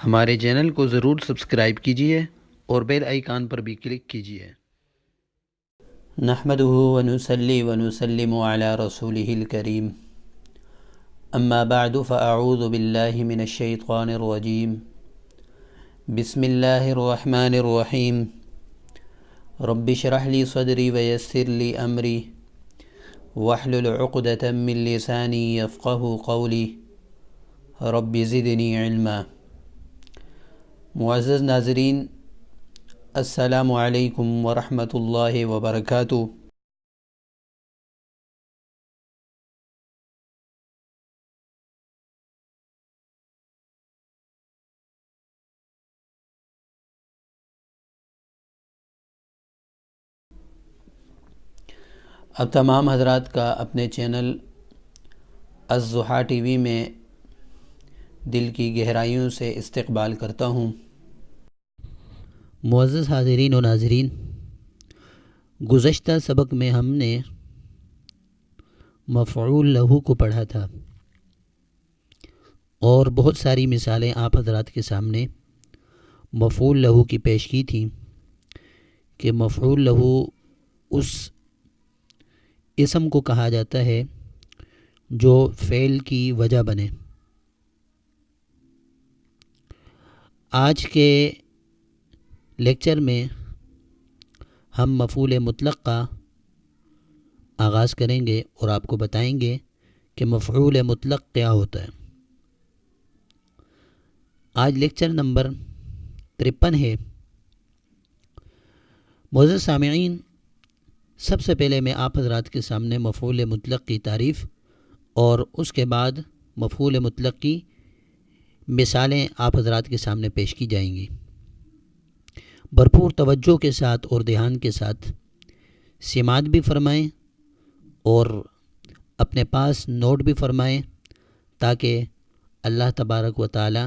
ہمارے چینل کو ضرور سبسکرائب کیجیے اور بیل آئیکن پر بھی کلک کیجیے۔ نحمده ونصلي ونسلم على رسوله الكريم اما بعد فاعوذ بالله من الشيطان الرجيم بسم الله الرحمن الرحيم رب اشرح لي صدري ويسر لي امري واحلل عقدة من لساني يفقهوا قولي رب زدني علما۔ معزز ناظرین، السلام علیکم ورحمۃ اللہ وبرکاتہ۔ اب تمام حضرات کا اپنے چینل الضحیٰ ٹی وی میں دل کی گہرائیوں سے استقبال کرتا ہوں۔ معزز حاضرین و ناظرین، گزشتہ سبق میں ہم نے مفعول لہو کو پڑھا تھا اور بہت ساری مثالیں آپ حضرات کے سامنے مفعول لہو کی پیش کی تھیں کہ مفعول لہو اس اسم کو کہا جاتا ہے جو فعل کی وجہ بنے۔ آج کے لیکچر میں ہم مفعول مطلق کا آغاز کریں گے اور آپ کو بتائیں گے کہ مفعول مطلق کیا ہوتا ہے۔ آج لیکچر نمبر 53 ہے۔ معزز سامعین، سب سے پہلے میں آپ حضرات کے سامنے مفعول مطلق کی تعریف اور اس کے بعد مفعول مطلق کی مثالیں آپ حضرات کے سامنے پیش کی جائیں گی۔ بھرپور توجہ کے ساتھ اور دھیان کے ساتھ سماعت بھی فرمائیں اور اپنے پاس نوٹ بھی فرمائیں تاکہ اللہ تبارک و تعالی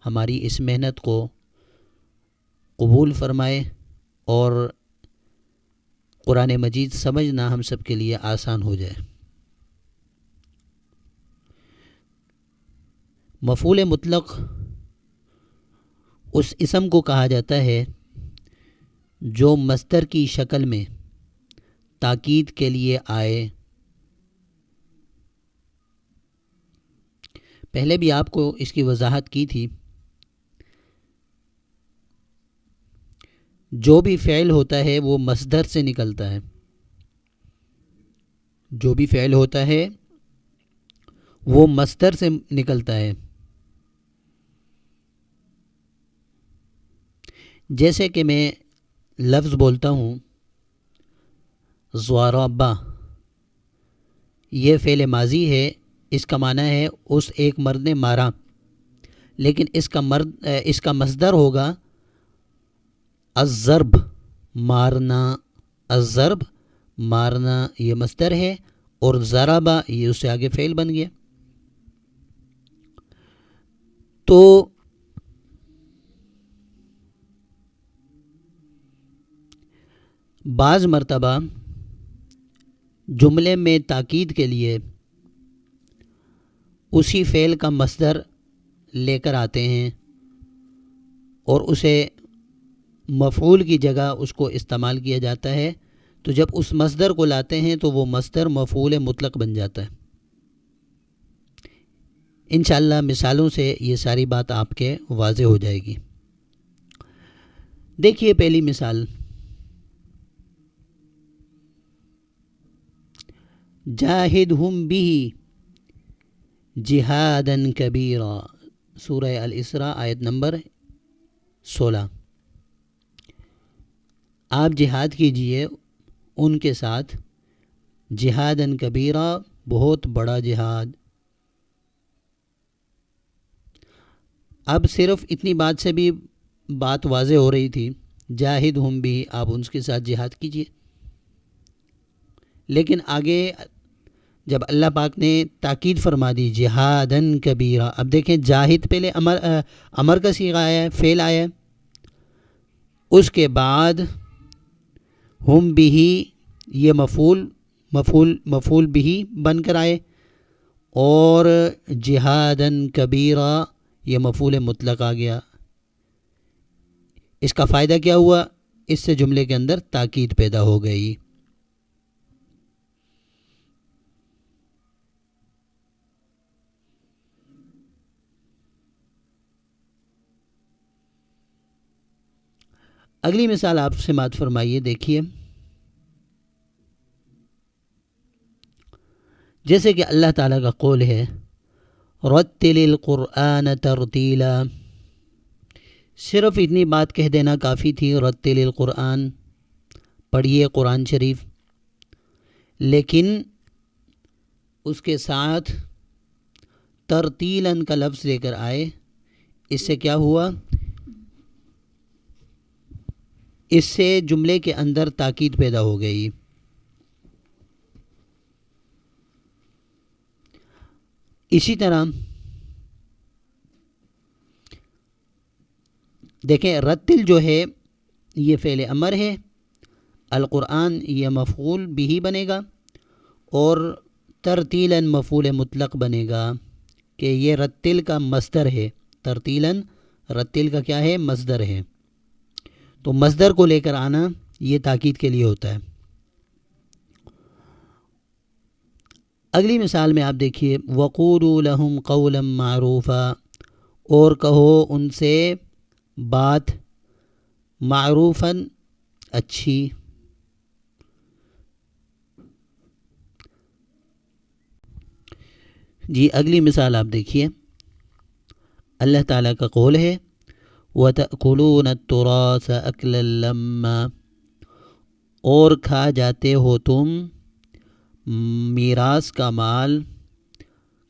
ہماری اس محنت کو قبول فرمائے اور قرآن مجید سمجھنا ہم سب کے لیے آسان ہو جائے۔ مفعول مطلق اس اسم کو کہا جاتا ہے جو مصدر کی شکل میں تاکید کے لیے آئے۔ پہلے بھی آپ کو اس کی وضاحت کی تھی۔ جو بھی فعل ہوتا ہے وہ مصدر سے نکلتا ہے، جو بھی فعل ہوتا ہے وہ مصدر سے نکلتا ہے۔ جیسے کہ میں لفظ بولتا ہوں ضربا، یہ فعل ماضی ہے، اس کا معنی ہے اس ایک مرد نے مارا، لیکن اس کا مصدر ہوگا الضرب، مارنا۔ الضرب مارنا یہ مصدر ہے اور ضربا یہ اس سے آگے فعل بن گیا۔ تو بعض مرتبہ جملے میں تاکید کے لیے اسی فعل کا مصدر لے کر آتے ہیں اور اسے مفعول کی جگہ اس کو استعمال کیا جاتا ہے، تو جب اس مصدر کو لاتے ہیں تو وہ مصدر مفعول مطلق بن جاتا ہے۔ انشاءاللہ مثالوں سے یہ ساری بات آپ کے واضح ہو جائے گی۔ دیکھیے پہلی مثال، جاہدہم بہ جہادا کبیرا، سورہ الاسراء آیت نمبر 16۔ آپ جہاد کیجئے ان کے ساتھ، جہادا کبیرا، بہت بڑا جہاد۔ اب صرف اتنی بات سے بھی بات واضح ہو رہی تھی، جاہدہم بھی، آپ ان کے ساتھ جہاد کیجئے، لیکن آگے جب اللہ پاک نے تاکید فرما دی جہادن کبیرہ، اب دیکھیں جاہد پہلے امر کا صیغہ آیا ہے، فعل آیا ہے، اس کے بعد ہم بھی یہ مفعول بھی بن کر آئے اور جہادن کبیرہ یہ مفعول مطلق آ گیا. اس کا فائدہ کیا ہوا؟ اس سے جملے کے اندر تاکید پیدا ہو گئی. اگلی مثال آپ سماعت فرمائیے. دیکھیے جیسے کہ اللہ تعالیٰ کا قول ہے رتل القرآن ترتیلا. صرف اتنی بات کہہ دینا کافی تھی، رتل القرآن، پڑھیے قرآن شریف، لیکن اس کے ساتھ ترتیلاً کا لفظ لے کر آئے. اس سے کیا ہوا؟ اس سے جملے کے اندر تاکید پیدا ہو گئی. اسی طرح دیکھیں رتل جو ہے یہ فعل امر ہے، القرآن یہ مفعول بھی بنے گا، اور ترتیلاً مفعول مطلق بنے گا کہ یہ رتل کا مصدر ہے. ترتیلاً رتل کا کیا ہے؟ مصدر ہے. تو مصدر کو لے کر آنا یہ تاکید کے لیے ہوتا ہے. اگلی مثال میں آپ دیکھیے وَقُولُوا لَهُمْ قَوْلًا مَعْرُوفًا، اور کہو ان سے بات معروفاً اچھی. جی اگلی مثال آپ دیکھیے. اللہ تعالیٰ کا قول ہے وَتَأْكُلُونَ التُّرَاثَ أَكْلًا لَمًّا، اور کھا جاتے ہو تم میراث کا مال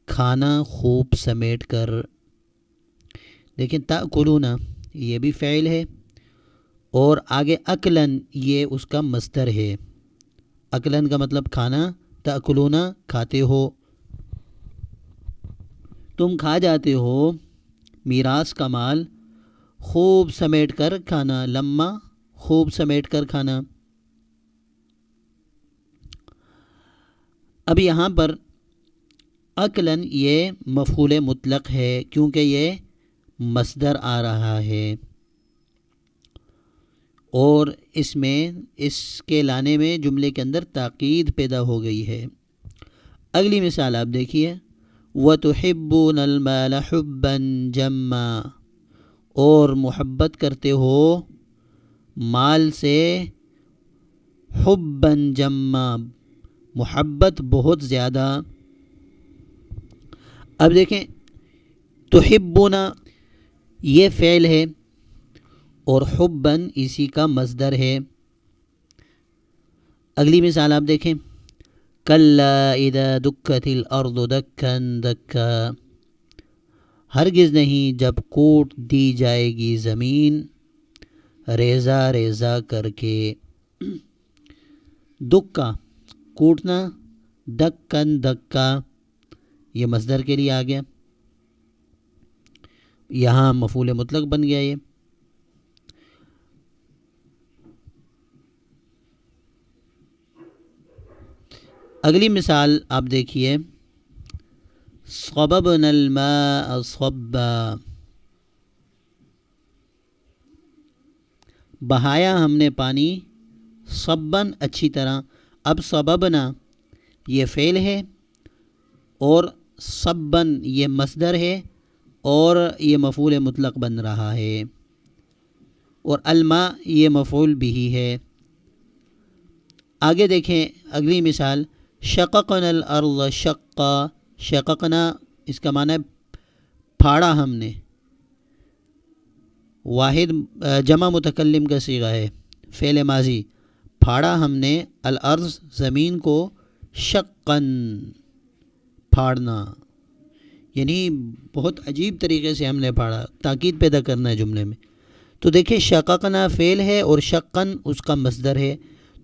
کھانا خوب سمیٹ کر. دیکھیں تأکلون یہ بھی فعل ہے، اور آگے اکلن یہ اس کا مصدر ہے. اکلن کا مطلب کھانا، تأکلون کھاتے ہو، تم کھا جاتے ہو میراث کا مال خوب سمیٹ کر کھانا. لما خوب سمیٹ کر کھانا. اب یہاں پر اکلن یہ مفعول مطلق ہے کیونکہ یہ مصدر آ رہا ہے، اور اس میں اس کے لانے میں جملے کے اندر تاکید پیدا ہو گئی ہے. اگلی مثال آپ دیکھیے وَتُحِبُّونَ الْمَالَ حُبًّا جَمًّا، اور محبت کرتے ہو مال سے حُبًّا جَمًّا، محبت بہت زیادہ. اب دیکھیں تحبون یہ فعل ہے اور حبًا اسی کا مصدر ہے. اگلی مثال آپ دیکھیں کَلَّا اِذَا دُكَّتِ الْأَرْضُ دَكًّا دَكًّا، ہرگز نہیں جب کوٹ دی جائے گی زمین ریزہ ریزہ کر کے. دکا کوٹنا، دکن دکا یہ مصدر کے لیے آ گیا، یہاں مفعول مطلق بن گیا. یہ اگلی مثال آپ دیکھیے صببنا الماء صبا، بہایا ہم نے پانی صبن اچھی طرح. اب صببنا یہ فعل ہے اور صبن یہ مصدر ہے اور یہ مفعول مطلق بن رہا ہے، اور الماء یہ مفعول بھی ہے. آگے دیکھیں اگلی مثال شققنا الارض شقا. شققنا اس کا معنی ہے پھاڑا ہم نے، واحد جمع متکلم کا صیغہ ہے، فعل ماضی. پھاڑا ہم نے الارض زمین کو شقن پھاڑنا، یعنی بہت عجیب طریقے سے ہم نے پھاڑا، تاکید پیدا کرنا ہے جملے میں. تو دیکھیں شققنا فعل ہے اور شقن اس کا مصدر ہے،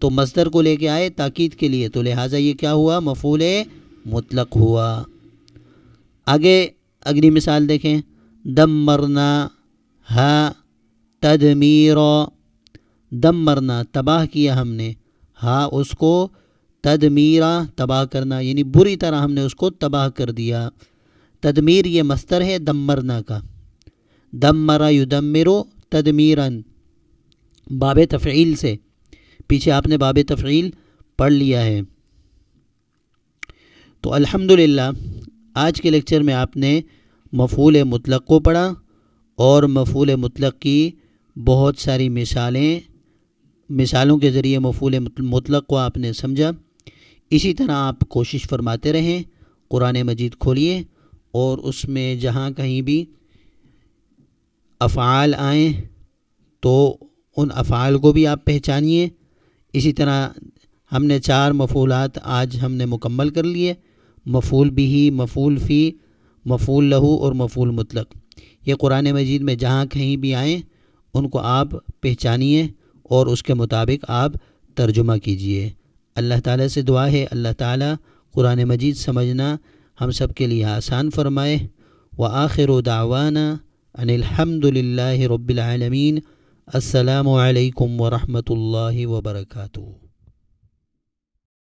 تو مصدر کو لے کے آئے تاکید کے لیے، تو لہٰذا یہ کیا ہوا؟ مفعول مطلق ہوا. آگے اگلی مثال دیکھیں دمرنا ہا تدمیرا. دمرنا تباہ کیا ہم نے، ہا اس کو تدمیرا تباہ کرنا، یعنی بری طرح ہم نے اس کو تباہ کر دیا. تدمیر یہ مصدر ہے دمرنا کا، دمر یدمر تدمیرا، باب تفعیل سے، پیچھے آپ نے باب تفعیل پڑھ لیا ہے۔ تو الحمدللہ آج کے لیکچر میں آپ نے مفعول مطلق کو پڑھا اور مفعول مطلق کی بہت ساری مثالوں کے ذریعے مفعول مطلق کو آپ نے سمجھا۔ اسی طرح آپ کوشش فرماتے رہیں، قرآن مجید کھولیے اور اس میں جہاں کہیں بھی افعال آئیں تو ان افعال کو بھی آپ پہچانیے۔ اسی طرح ہم نے 4 مفعولات آج ہم نے مکمل کر لیے، مفعول بھی، مفعول فی، مفعول لہو اور مفعول مطلق۔ یہ قرآن مجید میں جہاں کہیں بھی آئیں ان کو آپ پہچانیے اور اس کے مطابق آپ ترجمہ کیجئے۔ اللہ تعالیٰ سے دعا ہے اللہ تعالیٰ قرآن مجید سمجھنا ہم سب کے لیے آسان فرمائے۔ وآخر دعوانا ان الحمد للہ رب العالمین۔ السلام علیکم ورحمۃ اللہ وبرکاتہ۔